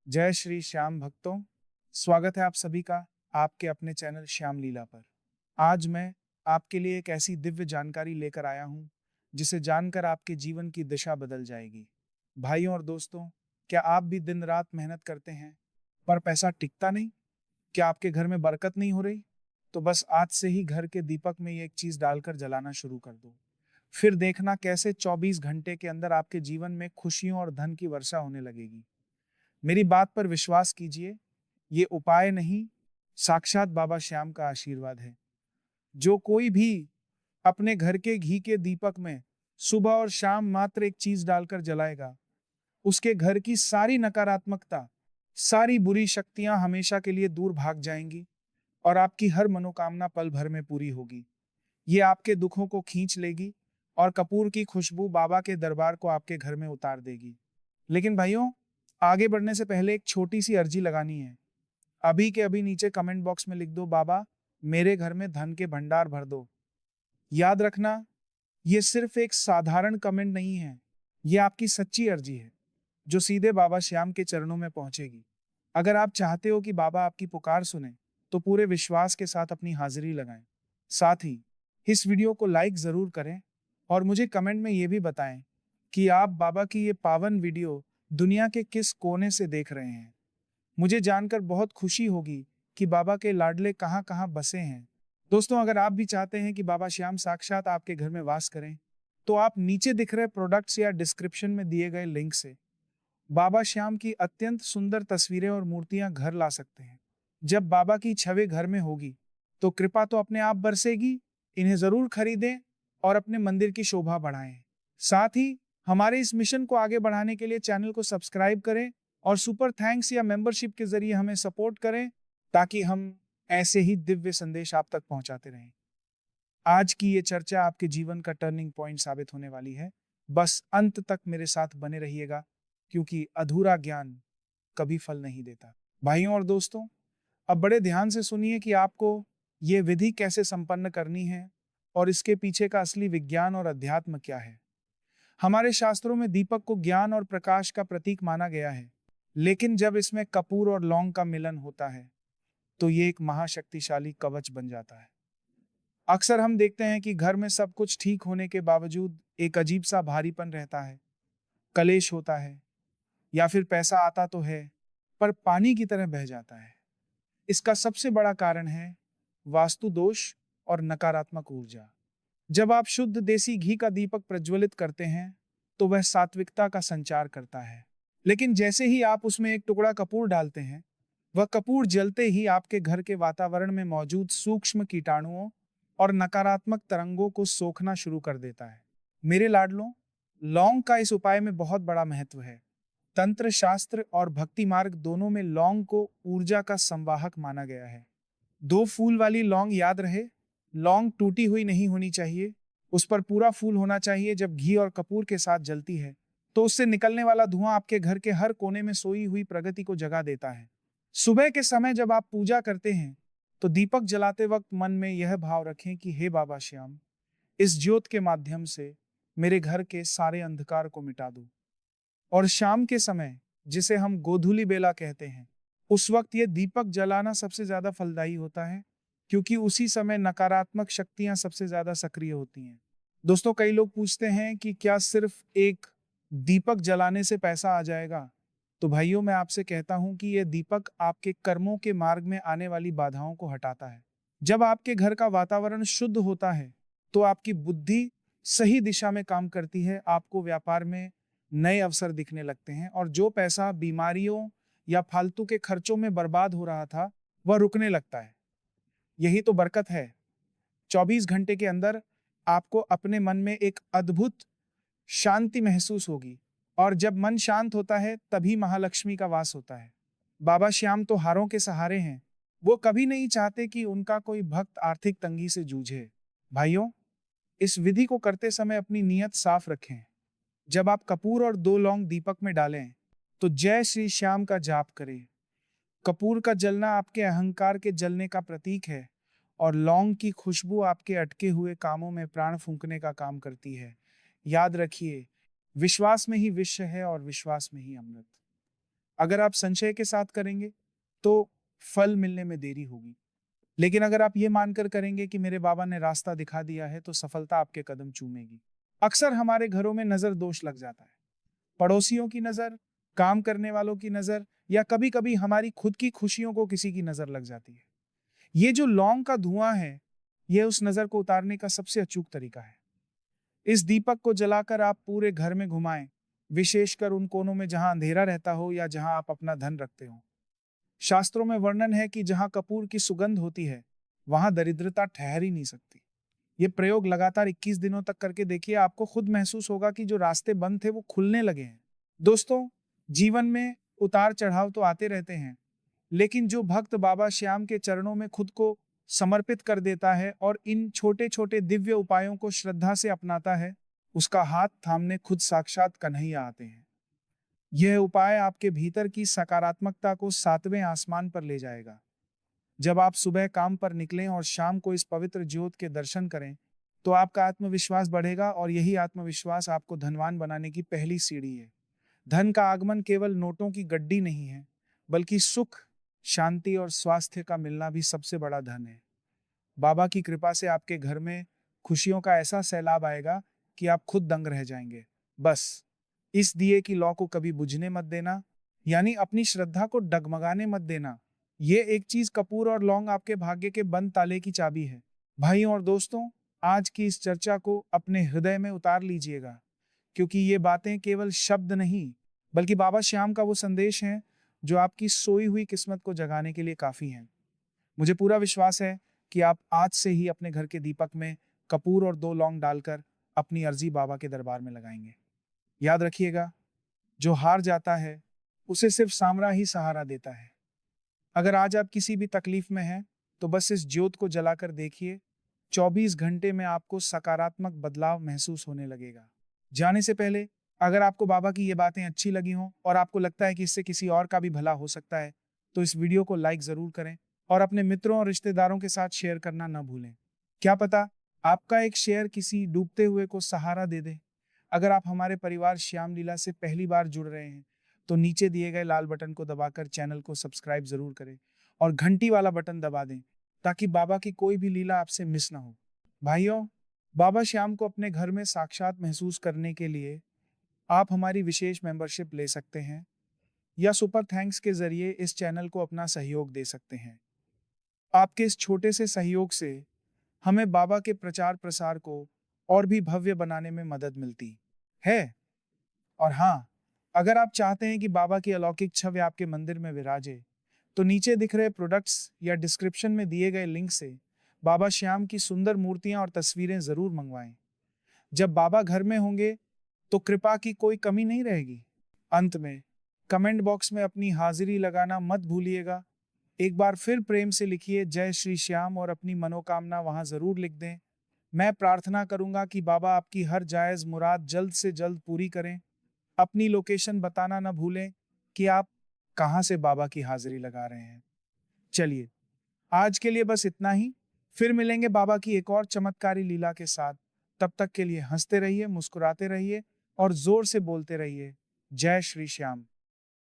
जय श्री श्याम भक्तों, स्वागत है आप सभी का आपके अपने चैनल श्याम लीला पर। आज मैं आपके लिए एक ऐसी दिव्य जानकारी लेकर आया हूं जिसे जानकर आपके जीवन की दिशा बदल जाएगी। भाइयों और दोस्तों, क्या आप भी दिन रात मेहनत करते हैं पर पैसा टिकता नहीं? क्या आपके घर में बरकत नहीं हो रही? तो बस आज से ही घर के दीपक में ये एक चीज डालकर जलाना शुरू कर दो। फिर देखना कैसे 24 घंटे के अंदर आपके जीवन में खुशियों और धन की वर्षा होने लगेगी। मेरी बात पर विश्वास कीजिए, ये उपाय नहीं, साक्षात बाबा श्याम का आशीर्वाद है। जो कोई भी अपने घर के घी के दीपक में सुबह और शाम मात्र एक चीज डालकर जलाएगा, उसके घर की सारी नकारात्मकता, सारी बुरी शक्तियां हमेशा के लिए दूर भाग जाएंगी और आपकी हर मनोकामना पल भर में पूरी होगी। ये आपके दुखों को खींच लेगी और कपूर की खुशबू बाबा के दरबार को आपके घर में उतार देगी। लेकिन भाइयों, आगे बढ़ने से पहले एक छोटी सी अर्जी लगानी है। अभी के अभी नीचे कमेंट बॉक्स में लिख दो, बाबा मेरे घर में धन के भंडार भर दो। याद रखना, ये सिर्फ एक साधारण कमेंट नहीं है, ये आपकी सच्ची अर्जी है जो सीधे बाबा श्याम के चरणों में पहुंचेगी। अगर आप चाहते हो कि बाबा आपकी पुकार सुने तो पूरे विश्वास के साथ अपनी हाजिरी लगाएं। साथ ही इस वीडियो को लाइक जरूर करें और मुझे कमेंट में ये भी बताएं कि आप बाबा की ये पावन वीडियो दुनिया के किस कोने से देख रहे हैं। मुझे जानकर बहुत खुशी होगी कि बाबा के लाडले कहाँ कहाँ बसे हैं। दोस्तों, अगर आप भी चाहते हैं कि बाबा श्याम साक्षात आपके घर में वास करें, तो आप नीचे दिख रहे प्रोडक्ट्स या डिस्क्रिप्शन में दिए गए लिंक से बाबा श्याम की अत्यंत सुंदर तस्वीरें और मूर्तियां घर ला सकते हैं। जब बाबा की छवि घर में होगी तो कृपा तो अपने आप बरसेगी। इन्हें जरूर खरीदें और अपने मंदिर की शोभा बढ़ाएं। साथ ही हमारे इस मिशन को आगे बढ़ाने के लिए चैनल को सब्सक्राइब करें और सुपर थैंक्स या मेंबरशिप के जरिए हमें सपोर्ट करें, ताकि हम ऐसे ही दिव्य संदेश आप तक पहुंचाते रहें। आज की ये चर्चा आपके जीवन का टर्निंग पॉइंट साबित होने वाली है। बस अंत तक मेरे साथ बने रहिएगा, क्योंकि अधूरा ज्ञान कभी फल नहीं देता। भाइयों और दोस्तों, अब बड़े ध्यान से सुनिए कि आपको ये विधि कैसे संपन्न करनी है और इसके पीछे का असली विज्ञान और अध्यात्म क्या है। हमारे शास्त्रों में दीपक को ज्ञान और प्रकाश का प्रतीक माना गया है, लेकिन जब इसमें कपूर और लौंग का मिलन होता है तो ये एक महाशक्तिशाली कवच बन जाता है। अक्सर हम देखते हैं कि घर में सब कुछ ठीक होने के बावजूद एक अजीब सा भारीपन रहता है, कलेश होता है, या फिर पैसा आता तो है पर पानी की तरह बह जाता है। इसका सबसे बड़ा कारण है वास्तु दोष और नकारात्मक ऊर्जा। जब आप शुद्ध देसी घी का दीपक प्रज्वलित करते हैं तो वह सात्विकता का संचार करता है, लेकिन जैसे ही आप उसमें एक टुकड़ा कपूर डालते हैं, वह कपूर जलते ही आपके घर के वातावरण में मौजूद सूक्ष्म कीटाणुओं और नकारात्मक तरंगों को सोखना शुरू कर देता है। मेरे लाडलों, लौंग का इस उपाय में बहुत बड़ा महत्व है। तंत्र शास्त्र और भक्ति मार्ग दोनों में लौंग को ऊर्जा का संवाहक माना गया है। दो फूल वाली लौंग याद रहे, लौंग टूटी हुई नहीं होनी चाहिए, उस पर पूरा फूल होना चाहिए। जब घी और कपूर के साथ जलती है तो उससे निकलने वाला धुआं आपके घर के हर कोने में सोई हुई प्रगति को जगा देता है। सुबह के समय जब आप पूजा करते हैं तो दीपक जलाते वक्त मन में यह भाव रखें कि हे बाबा श्याम, इस ज्योत के माध्यम से मेरे घर के सारे अंधकार को मिटा दो। और शाम के समय, जिसे हम गोधूली बेला कहते हैं, उस वक्त यह दीपक जलाना सबसे ज्यादा फलदायी होता है, क्योंकि उसी समय नकारात्मक शक्तियां सबसे ज्यादा सक्रिय होती हैं। दोस्तों, कई लोग पूछते हैं कि क्या सिर्फ एक दीपक जलाने से पैसा आ जाएगा? तो भाइयों, मैं आपसे कहता हूं कि यह दीपक आपके कर्मों के मार्ग में आने वाली बाधाओं को हटाता है। जब आपके घर का वातावरण शुद्ध होता है तो आपकी बुद्धि सही दिशा में काम करती है, आपको व्यापार में नए अवसर दिखने लगते हैं और जो पैसा बीमारियों या फालतू के खर्चों में बर्बाद हो रहा था वह रुकने लगता है। यही तो बरकत है। 24 घंटे के अंदर आपको अपने मन में एक अद्भुत शांति महसूस होगी, और जब मन शांत होता है तभी महालक्ष्मी का वास होता है। बाबा श्याम तो हारों के सहारे हैं, वो कभी नहीं चाहते कि उनका कोई भक्त आर्थिक तंगी से जूझे। भाइयों, इस विधि को करते समय अपनी नीयत साफ रखें। जब आप कपूर और दो लौंग दीपक में डालें तो जय श्री श्याम का जाप करें। कपूर का जलना आपके अहंकार के जलने का प्रतीक है और लौंग की खुशबू आपके अटके हुए कामों में प्राण फूंकने का काम करती है। याद रखिए, विश्वास में ही विश्व है और विश्वास में ही अमृत। अगर आप संशय के साथ करेंगे तो फल मिलने में देरी होगी, लेकिन अगर आप ये मानकर करेंगे कि मेरे बाबा ने रास्ता दिखा दिया है, तो सफलता आपके कदम चूमेगी। अक्सर हमारे घरों में नजर दोष लग जाता है, पड़ोसियों की नजर, काम करने वालों की नजर, या कभी कभी हमारी खुद की खुशियों को किसी की नजर लग जाती है। ये जो लौंग का धुआं है, यह उस नजर को उतारने का सबसे अचूक तरीका है। इस दीपक को जलाकर आप पूरे घर में घुमाएं, विशेषकर उन कोनों में जहां अंधेरा रहता हो या जहां आप अपना धन रखते हो। शास्त्रों में वर्णन है कि जहां कपूर की सुगंध होती है, वहां दरिद्रता ठहर ही नहीं सकती। ये प्रयोग लगातार 21 दिनों तक करके देखिए, आपको खुद महसूस होगा कि जो रास्ते बंद थे वो खुलने लगे हैं। दोस्तों, जीवन में उतार चढ़ाव तो आते रहते हैं, लेकिन जो भक्त बाबा श्याम के चरणों में खुद को समर्पित कर देता है और इन छोटे छोटे दिव्य उपायों को श्रद्धा से अपनाता है, उसका हाथ थामने खुद साक्षात कन्हैया आते हैं। यह उपाय आपके भीतर की सकारात्मकता को 7वें आसमान पर ले जाएगा। जब आप सुबह काम पर निकलें और शाम को इस पवित्र ज्योत के दर्शन करें, तो आपका आत्मविश्वास बढ़ेगा, और यही आत्मविश्वास आपको धनवान बनाने की पहली सीढ़ी है। धन का आगमन केवल नोटों की गड्डी नहीं है, बल्कि सुख, शांति और स्वास्थ्य का मिलना भी सबसे बड़ा धन है। बाबा की कृपा से आपके घर में खुशियों का ऐसा सैलाब आएगा कि आप खुद दंग रह जाएंगे। बस इस दिए की लौ को कभी बुझने मत देना, यानी अपनी श्रद्धा को डगमगाने मत देना। ये एक चीज, कपूर और लौंग आपके भाग्य के बंद ताले की चाबी है। भाइयों और दोस्तों, आज की इस चर्चा को अपने हृदय में उतार लीजिएगा, क्योंकि ये बातें केवल शब्द नहीं, बल्कि बाबा श्याम का वो संदेश है जो आपकी सोई हुई किस्मत को जगाने के लिए काफी है। मुझे पूरा विश्वास है कि आप आज से ही अपने घर के दीपक में कपूर और 2 लौंग डालकर अपनी अर्जी बाबा के दरबार में लगाएंगे। याद रखिएगा, जो हार जाता है उसे सिर्फ सामरा ही सहारा देता है। अगर आज आप किसी भी तकलीफ में हैं, तो बस इस ज्योत को जलाकर देखिए। 24 घंटे में आपको सकारात्मक बदलाव महसूस होने लगेगा। जाने से पहले, अगर आपको बाबा की ये बातें अच्छी लगी हों और आपको लगता है कि इससे किसी और का भी भला हो सकता है, तो इस वीडियो को लाइक जरूर करें और अपने मित्रों और रिश्तेदारों के साथ शेयर करना न भूलें। क्या पता आपका एक शेयर किसी डूबते हुए को सहारा दे दे। अगर आप हमारे परिवार श्याम लीला से पहली बार जुड़ रहे हैं, तो नीचे दिए गए लाल बटन को दबाकर चैनल को सब्सक्राइब जरूर करें और घंटी वाला बटन दबा दें, ताकि बाबा की कोई भी लीला आपसे मिस ना हो। भाइयों, बाबा श्याम को अपने घर में साक्षात महसूस करने के लिए आप हमारी विशेष मेंबरशिप ले सकते हैं, या सुपर थैंक्स के जरिए इस चैनल को अपना सहयोग दे सकते हैं। आपके इस छोटे से सहयोग से हमें बाबा के प्रचार प्रसार को और भी भव्य बनाने में मदद मिलती है। और हाँ, अगर आप चाहते हैं कि बाबा की अलौकिक छवि आपके मंदिर में विराजे, तो नीचे दिख रहे प्रोडक्ट्स या डिस्क्रिप्शन में दिए गए लिंक से बाबा श्याम की सुंदर मूर्तियां और तस्वीरें जरूर मंगवाएं। जब बाबा घर में होंगे, तो कृपा की कोई कमी नहीं रहेगी। अंत में कमेंट बॉक्स में अपनी हाजिरी लगाना मत भूलिएगा। एक बार फिर प्रेम से लिखिए जय श्री श्याम और अपनी मनोकामना वहां जरूर लिख दें। मैं प्रार्थना करूंगा कि बाबा आपकी हर जायज मुराद जल्द से जल्द पूरी करें। अपनी लोकेशन बताना न भूलें कि आप कहां से बाबा की हाजिरी लगा रहे हैं। चलिए, आज के लिए बस इतना ही। फिर मिलेंगे बाबा की एक और चमत्कारी लीला के साथ। तब तक के लिए हंसते रहिए, मुस्कुराते रहिए और जोर से बोलते रहिए, जय श्री श्याम।